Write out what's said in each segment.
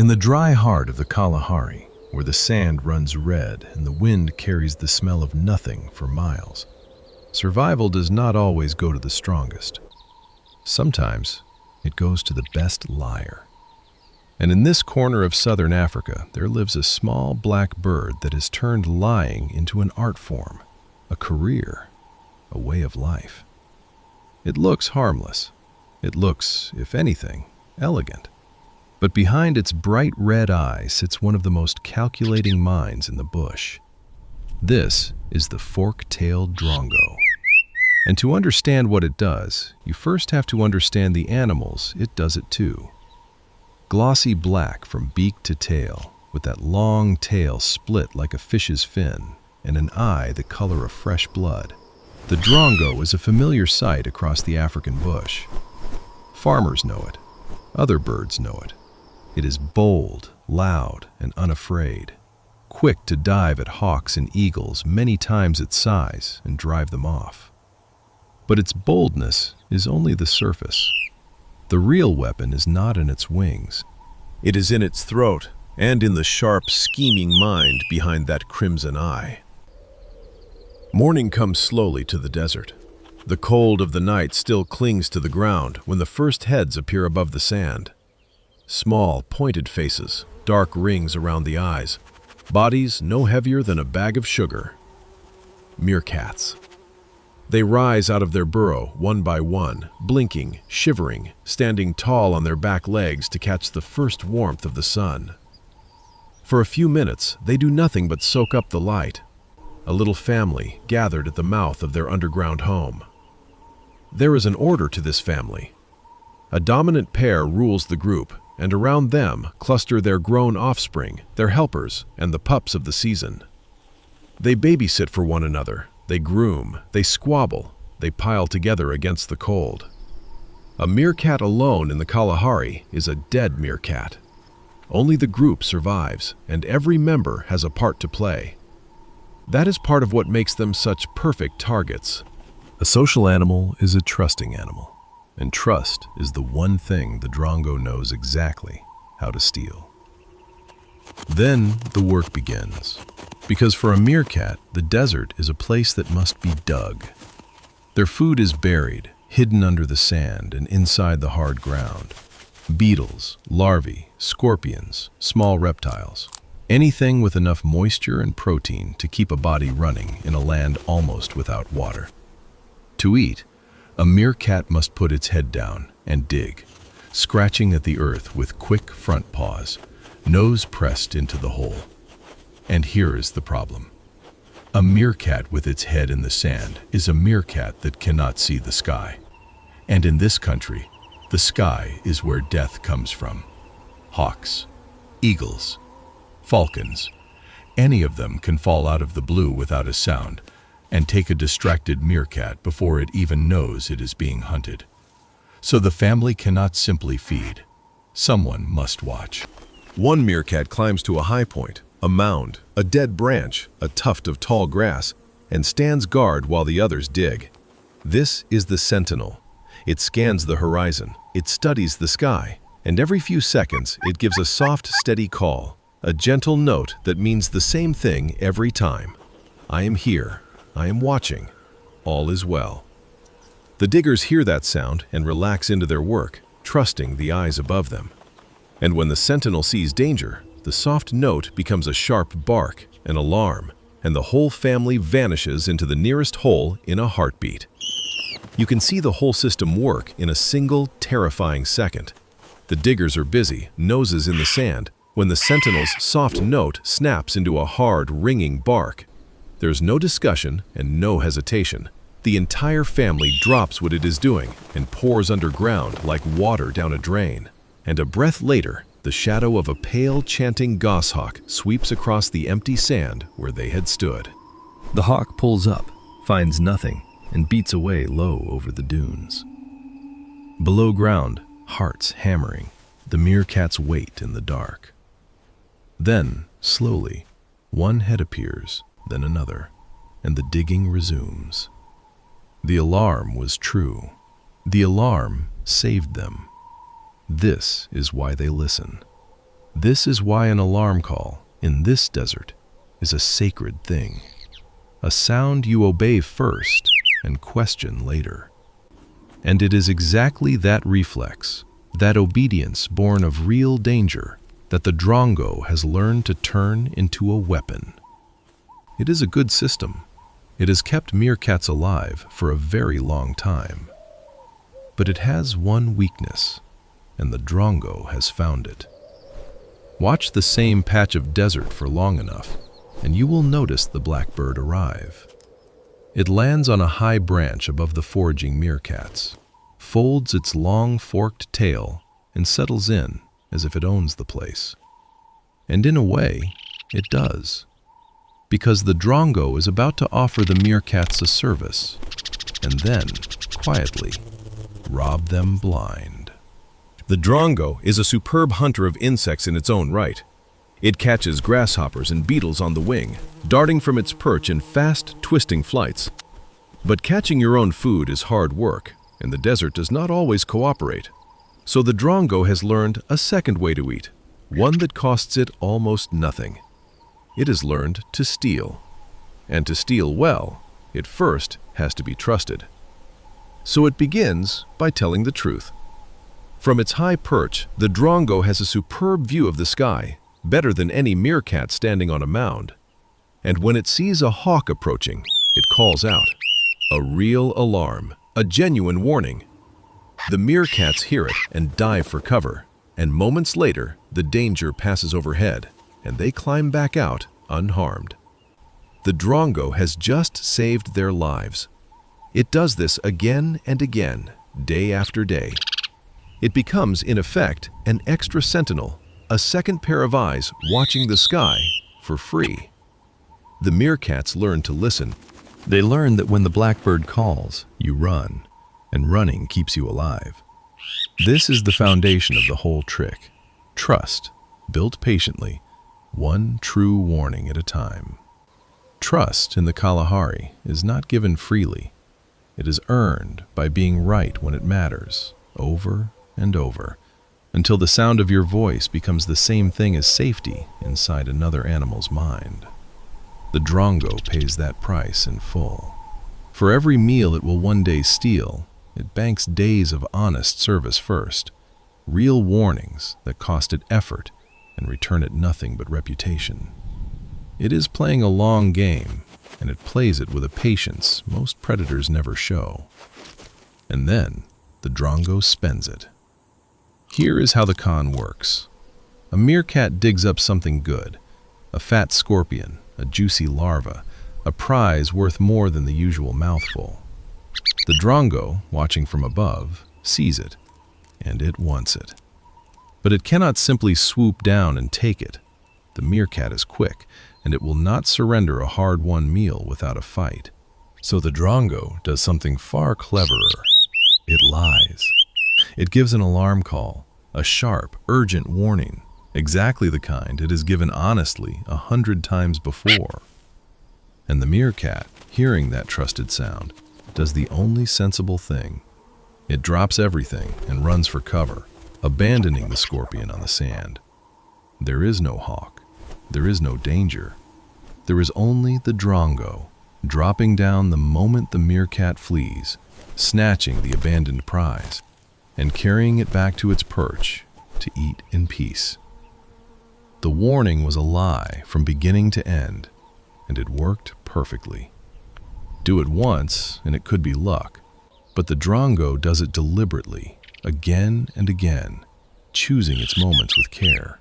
In the dry heart of the Kalahari, where the sand runs red and the wind carries the smell of nothing for miles, survival does not always go to the strongest. Sometimes it goes to the best liar. And in this corner of southern Africa, there lives a small black bird that has turned lying into an art form, a career, a way of life. It looks harmless. It looks, if anything, elegant. But behind its bright red eye sits one of the most calculating minds in the bush. This is the fork-tailed Drongo. And to understand what it does, you first have to understand the animals it does it to. Glossy black from beak to tail, with that long tail split like a fish's fin, and an eye the color of fresh blood, the Drongo is a familiar sight across the African bush. Farmers know it. Other birds know it. It is bold, loud, and unafraid, quick to dive at hawks and eagles many times its size and drive them off. But its boldness is only the surface. The real weapon is not in its wings. It is in its throat and in the sharp, scheming mind behind that crimson eye. Morning comes slowly to the desert. The cold of the night still clings to the ground when the first heads appear above the sand. Small, pointed faces, dark rings around the eyes, bodies no heavier than a bag of sugar. Meerkats. They rise out of their burrow one by one, blinking, shivering, standing tall on their back legs to catch the first warmth of the sun. For a few minutes, they do nothing but soak up the light. A little family gathered at the mouth of their underground home. There is an order to this family. A dominant pair rules the group, and around them cluster their grown offspring, their helpers, and the pups of the season. They babysit for one another, they groom, they squabble, they pile together against the cold. A meerkat alone in the Kalahari is a dead meerkat. Only the group survives, and every member has a part to play. That is part of what makes them such perfect targets. A social animal is a trusting animal. And trust is the one thing the Drongo knows exactly how to steal. Then the work begins. Because for a meerkat, the desert is a place that must be dug. Their food is buried, hidden under the sand and inside the hard ground. Beetles, larvae, scorpions, small reptiles. Anything with enough moisture and protein to keep a body running in a land almost without water. To eat, a meerkat must put its head down and dig, scratching at the earth with quick front paws, nose pressed into the hole. And here is the problem. A meerkat with its head in the sand is a meerkat that cannot see the sky. And in this country, the sky is where death comes from. Hawks, eagles, falcons, any of them can fall out of the blue without a sound and take a distracted meerkat before it even knows it is being hunted. So the family cannot simply feed. Someone must watch. One meerkat climbs to a high point, a mound, a dead branch, a tuft of tall grass, and stands guard while the others dig. This is the sentinel. It scans the horizon, it studies the sky, and every few seconds it gives a soft, steady call, a gentle note that means the same thing every time. I am here. I am watching. All is well. The diggers hear that sound and relax into their work, trusting the eyes above them. And when the sentinel sees danger, the soft note becomes a sharp bark, an alarm, and the whole family vanishes into the nearest hole in a heartbeat. You can see the whole system work in a single, terrifying second. The diggers are busy, noses in the sand, when the sentinel's soft note snaps into a hard, ringing bark. There's no discussion and no hesitation. The entire family drops what it is doing and pours underground like water down a drain. And a breath later, the shadow of a pale, chanting goshawk sweeps across the empty sand where they had stood. The hawk pulls up, finds nothing, and beats away low over the dunes. Below ground, hearts hammering, the meerkats wait in the dark. Then, slowly, one head appears, then another, and the digging resumes. The alarm was true. The alarm saved them. This is why they listen. This is why an alarm call in this desert is a sacred thing, a sound you obey first and question later. And it is exactly that reflex, that obedience born of real danger, that the Drongo has learned to turn into a weapon. It is a good system. It has kept meerkats alive for a very long time. But it has one weakness, and the Drongo has found it. Watch the same patch of desert for long enough, and you will notice the blackbird arrive. It lands on a high branch above the foraging meerkats, folds its long forked tail, and settles in as if it owns the place. And in a way, it does. Because the Drongo is about to offer the meerkats a service, and then, quietly, rob them blind. The Drongo is a superb hunter of insects in its own right. It catches grasshoppers and beetles on the wing, darting from its perch in fast, twisting flights. But catching your own food is hard work, and the desert does not always cooperate. So the Drongo has learned a second way to eat, one that costs it almost nothing. It has learned to steal. And to steal well, it first has to be trusted. So it begins by telling the truth. From its high perch, the Drongo has a superb view of the sky, better than any meerkat standing on a mound. And when it sees a hawk approaching, it calls out. A real alarm, a genuine warning. The meerkats hear it and dive for cover, and moments later, the danger passes overhead, and they climb back out unharmed. The Drongo has just saved their lives. It does this again and again, day after day. It becomes, in effect, an extra sentinel, a second pair of eyes watching the sky for free. The meerkats learn to listen. They learn that when the blackbird calls, you run, and running keeps you alive. This is the foundation of the whole trick. Trust, built patiently, one true warning at a time. Trust in the Kalahari is not given freely. It is earned by being right when it matters, over and over, until the sound of your voice becomes the same thing as safety inside another animal's mind. The Drongo pays that price in full. For every meal it will one day steal, it banks days of honest service first, real warnings that cost it effort and return it nothing but reputation. It is playing a long game, and it plays it with a patience most predators never show. And then, the Drongo spends it. Here is how the con works. A meerkat digs up something good, a fat scorpion, a juicy larva, a prize worth more than the usual mouthful. The Drongo, watching from above, sees it, and it wants it. But it cannot simply swoop down and take it. The meerkat is quick, and it will not surrender a hard-won meal without a fight. So the Drongo does something far cleverer. It lies. It gives an alarm call, a sharp, urgent warning, exactly the kind it has given honestly 100 times before. And the meerkat, hearing that trusted sound, does the only sensible thing. It drops everything and runs for cover, abandoning the scorpion on the sand. There is no hawk. There is no danger. There is only the Drongo, dropping down the moment the meerkat flees, snatching the abandoned prize, and carrying it back to its perch to eat in peace. The warning was a lie from beginning to end, and it worked perfectly. Do it once, and it could be luck, but the Drongo does it deliberately, again and again, choosing its moments with care.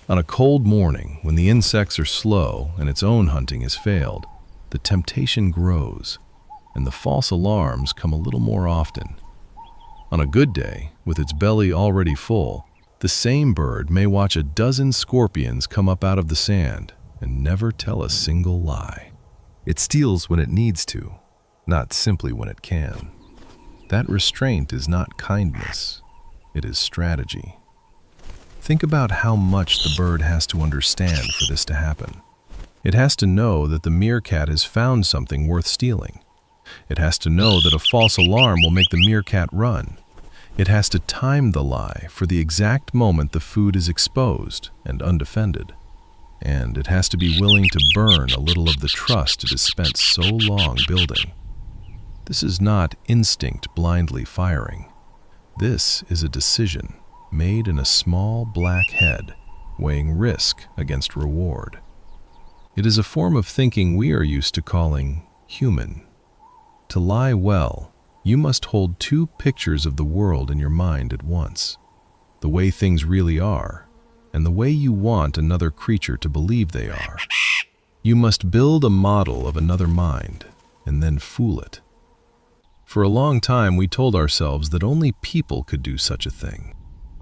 On a cold morning, when the insects are slow and its own hunting has failed, the temptation grows, and the false alarms come a little more often. On a good day, with its belly already full, the same bird may watch a dozen scorpions come up out of the sand and never tell a single lie. It steals when it needs to, not simply when it can. That restraint is not kindness, it is strategy. Think about how much the bird has to understand for this to happen. It has to know that the meerkat has found something worth stealing. It has to know that a false alarm will make the meerkat run. It has to time the lie for the exact moment the food is exposed and undefended. And it has to be willing to burn a little of the trust it has spent so long building. This is not instinct blindly firing. This is a decision made in a small black head, weighing risk against reward. It is a form of thinking we are used to calling human. To lie well, you must hold two pictures of the world in your mind at once: the way things really are, and the way you want another creature to believe they are. You must build a model of another mind, and then fool it. For a long time, we told ourselves that only people could do such a thing.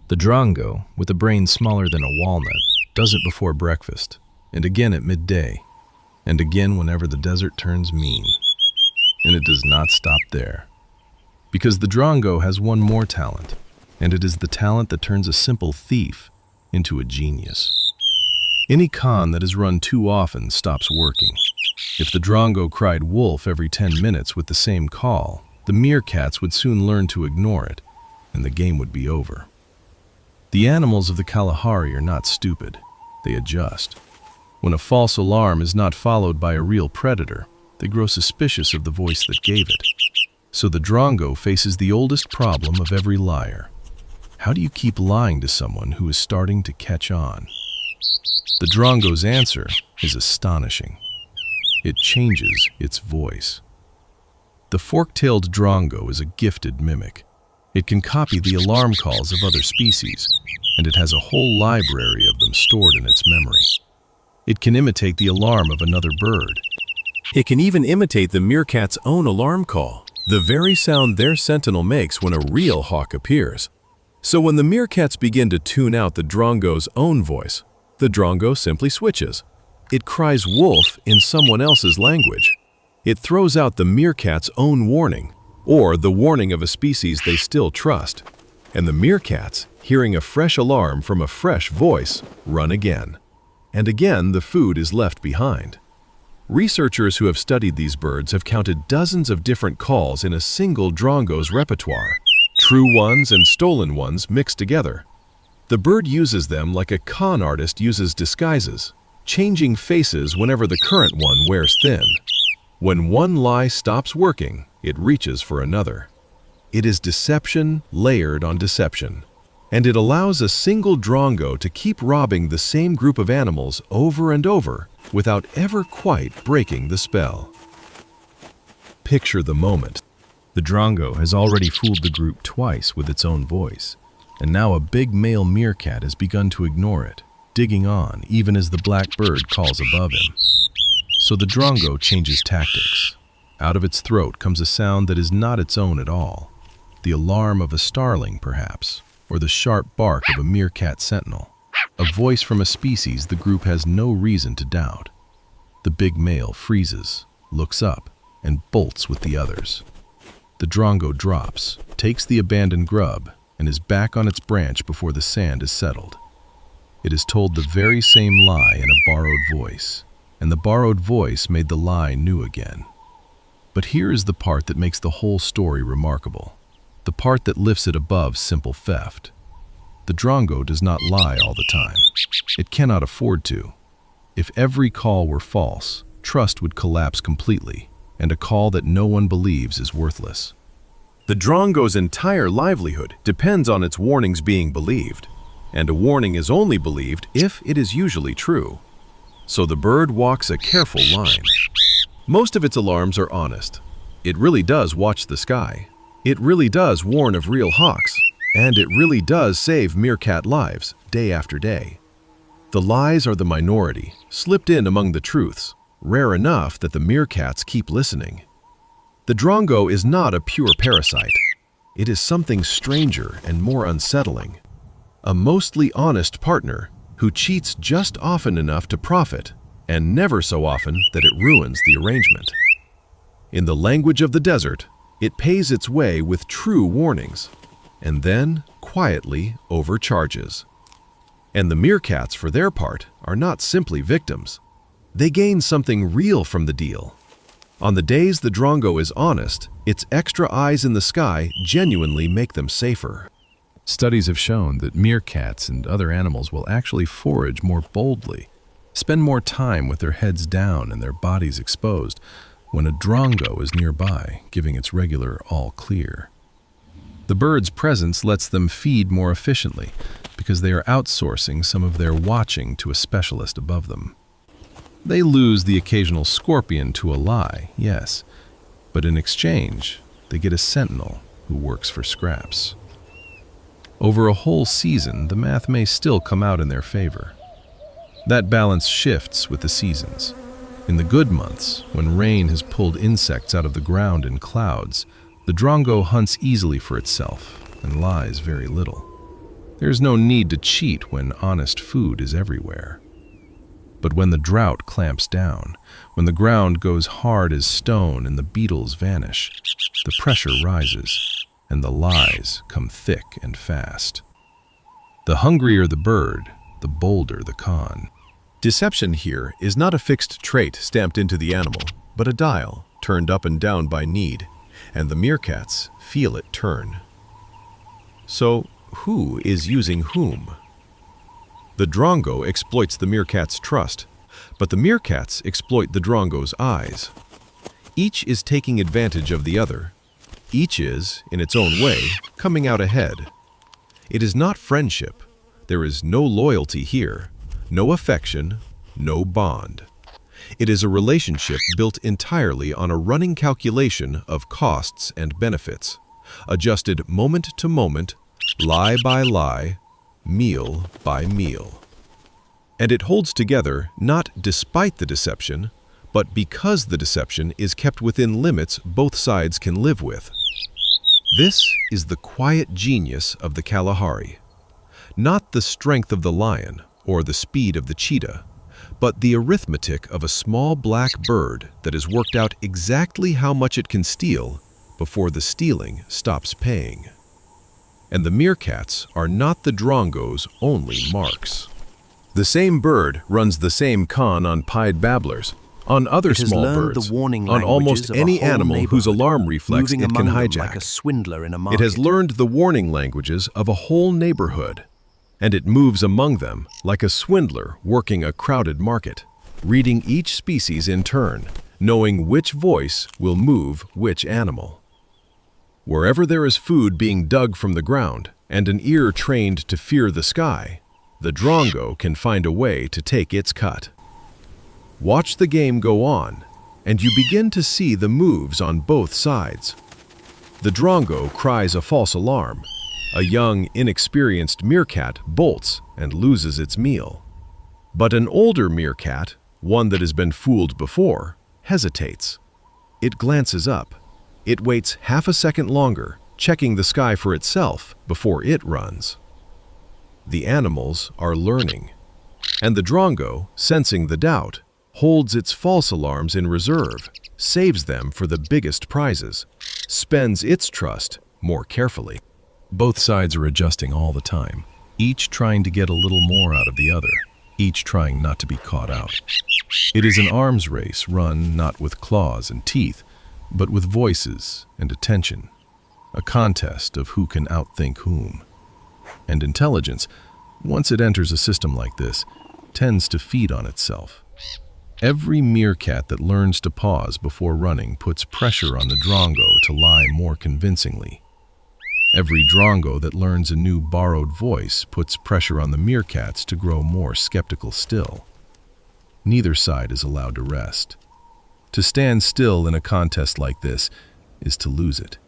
The Drongo, with a brain smaller than a walnut, does it before breakfast, and again at midday, and again whenever the desert turns mean. And it does not stop there. Because the Drongo has one more talent, and it is the talent that turns a simple thief into a genius. Any con that is run too often stops working. If the Drongo cried wolf every 10 minutes with the same call, the Meerkats would soon learn to ignore it, and the game would be over. The animals of the Kalahari are not stupid. They adjust. When a false alarm is not followed by a real predator, they grow suspicious of the voice that gave it. So the Drongo faces the oldest problem of every liar. How do you keep lying to someone who is starting to catch on? The Drongo's answer is astonishing. It changes its voice. The fork-tailed Drongo is a gifted mimic. It can copy the alarm calls of other species, and it has a whole library of them stored in its memory. It can imitate the alarm of another bird. It can even imitate the meerkat's own alarm call, the very sound their sentinel makes when a real hawk appears. So when the meerkats begin to tune out the Drongo's own voice, the Drongo simply switches. It cries wolf in someone else's language. It throws out the meerkat's own warning, or the warning of a species they still trust. And the meerkats, hearing a fresh alarm from a fresh voice, run again. And again the food is left behind. Researchers who have studied these birds have counted dozens of different calls in a single Drongo's repertoire, true ones and stolen ones mixed together. The bird uses them like a con artist uses disguises, changing faces whenever the current one wears thin. When one lie stops working, it reaches for another. It is deception layered on deception, and it allows a single Drongo to keep robbing the same group of animals over and over without ever quite breaking the spell. Picture the moment. The Drongo has already fooled the group twice with its own voice, and now a big male meerkat has begun to ignore it, digging on even as the black bird calls above him. So the Drongo changes tactics. Out of its throat comes a sound that is not its own at all. The alarm of a starling, perhaps, or the sharp bark of a meerkat sentinel. A voice from a species the group has no reason to doubt. The big male freezes, looks up, and bolts with the others. The Drongo drops, takes the abandoned grub, and is back on its branch before the sand is settled. It is told the very same lie in a borrowed voice, and the borrowed voice made the lie new again. But here is the part that makes the whole story remarkable, the part that lifts it above simple theft. The Drongo does not lie all the time. It cannot afford to. If every call were false, trust would collapse completely, and a call that no one believes is worthless. The Drongo's entire livelihood depends on its warnings being believed, and a warning is only believed if it is usually true. So the bird walks a careful line. Most of its alarms are honest. It really does watch the sky. It really does warn of real hawks, and it really does save meerkat lives day after day. The lies are the minority, slipped in among the truths, rare enough that the meerkats keep listening. The Drongo is not a pure parasite. It is something stranger and more unsettling. A mostly honest partner who cheats just often enough to profit, and never so often that it ruins the arrangement. In the language of the desert, it pays its way with true warnings, and then quietly overcharges. And the meerkats, for their part, are not simply victims. They gain something real from the deal. On the days the Drongo is honest, its extra eyes in the sky genuinely make them safer. Studies have shown that meerkats and other animals will actually forage more boldly, spend more time with their heads down and their bodies exposed when a drongo is nearby, giving its regular all clear. The bird's presence lets them feed more efficiently because they are outsourcing some of their watching to a specialist above them. They lose the occasional scorpion to a lie, yes, but in exchange, they get a sentinel who works for scraps. Over a whole season, the math may still come out in their favor. That balance shifts with the seasons. In the good months, when rain has pulled insects out of the ground in clouds, the drongo hunts easily for itself and lies very little. There's no need to cheat when honest food is everywhere. But when the drought clamps down, when the ground goes hard as stone and the beetles vanish, the pressure rises and the lies come thick and fast. The hungrier the bird, the bolder the con. Deception here is not a fixed trait stamped into the animal, but a dial turned up and down by need, and the meerkats feel it turn. So, who is using whom? The drongo exploits the meerkat's trust, but the meerkats exploit the drongo's eyes. Each is taking advantage of the other. Each is, in its own way, coming out ahead. It is not friendship. There is no loyalty here, no affection, no bond. It is a relationship built entirely on a running calculation of costs and benefits, adjusted moment to moment, lie by lie, meal by meal. And it holds together not despite the deception, but because the deception is kept within limits both sides can live with. This is the quiet genius of the Kalahari. Not the strength of the lion or the speed of the cheetah, but the arithmetic of a small black bird that has worked out exactly how much it can steal before the stealing stops paying. And the meerkats are not the drongo's only marks. The same bird runs the same con on pied babblers, on other small birds, on almost any animal whose alarm reflex it can hijack. Like a swindler in a market. It has learned the warning languages of a whole neighborhood, and it moves among them like a swindler working a crowded market, reading each species in turn, knowing which voice will move which animal. Wherever there is food being dug from the ground and an ear trained to fear the sky, the drongo can find a way to take its cut. Watch the game go on, and you begin to see the moves on both sides. The drongo cries a false alarm. A young, inexperienced meerkat bolts and loses its meal. But an older meerkat, one that has been fooled before, hesitates. It glances up. It waits half a second longer, checking the sky for itself before it runs. The animals are learning, and the drongo, sensing the doubt, holds its false alarms in reserve, saves them for the biggest prizes, spends its trust more carefully. Both sides are adjusting all the time, each trying to get a little more out of the other, each trying not to be caught out. It is an arms race run not with claws and teeth, but with voices and attention, a contest of who can outthink whom. And intelligence, once it enters a system like this, tends to feed on itself. Every meerkat that learns to pause before running puts pressure on the drongo to lie more convincingly. Every drongo that learns a new borrowed voice puts pressure on the meerkats to grow more skeptical still. Neither side is allowed to rest. To stand still in a contest like this is to lose it.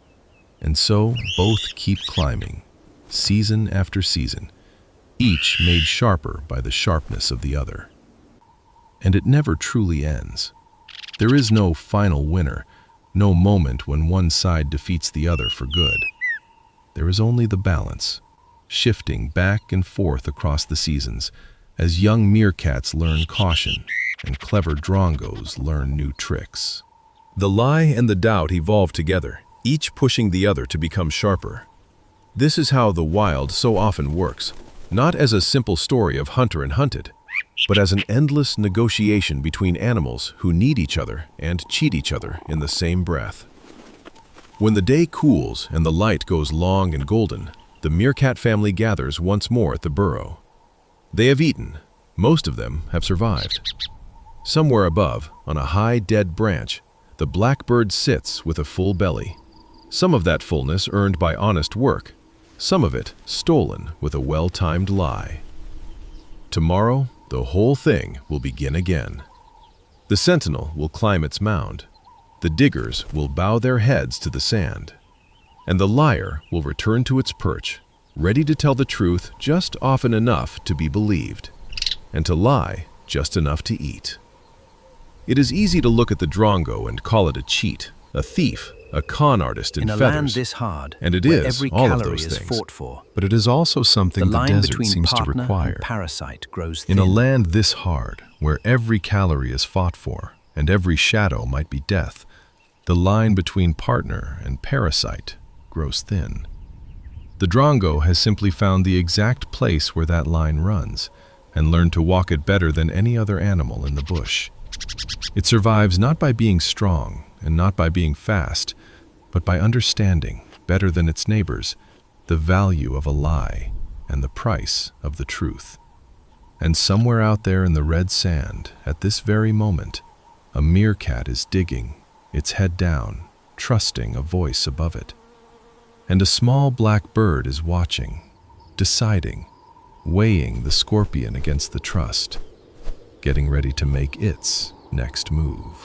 And so both keep climbing, season after season, each made sharper by the sharpness of the other. And it never truly ends. There is no final winner, no moment when one side defeats the other for good. There is only the balance, shifting back and forth across the seasons as young meerkats learn caution and clever drongos learn new tricks. The lie and the doubt evolve together, each pushing the other to become sharper. This is how the wild so often works, not as a simple story of hunter and hunted, but as an endless negotiation between animals who need each other and cheat each other in the same breath. When the day cools and the light goes long and golden, the meerkat family gathers once more at the burrow. They have eaten. Most of them have survived. Somewhere above, on a high dead branch, the blackbird sits with a full belly. Some of that fullness earned by honest work, some of it stolen with a well-timed lie. Tomorrow, the whole thing will begin again. The sentinel will climb its mound. The diggers will bow their heads to the sand. And the liar will return to its perch, ready to tell the truth just often enough to be believed, and to lie just enough to eat. It is easy to look at the Drongo and call it a cheat, a thief, a con artist in a feathers. land this hard, and it where is every all of calorie those is things. fought for, But it is also something the the line desert between seems to partner require. and parasite grows thin. In a land this hard, where every calorie is fought for, and every shadow might be death, the line between partner and parasite grows thin. The Drongo has simply found the exact place where that line runs, and learned to walk it better than any other animal in the bush. It survives not by being strong, and not by being fast, but by understanding, better than its neighbors, the value of a lie and the price of the truth. And somewhere out there in the red sand, at this very moment, a meerkat is digging, its head down, trusting a voice above it. And a small black bird is watching, deciding, weighing the scorpion against the trust, getting ready to make its next move.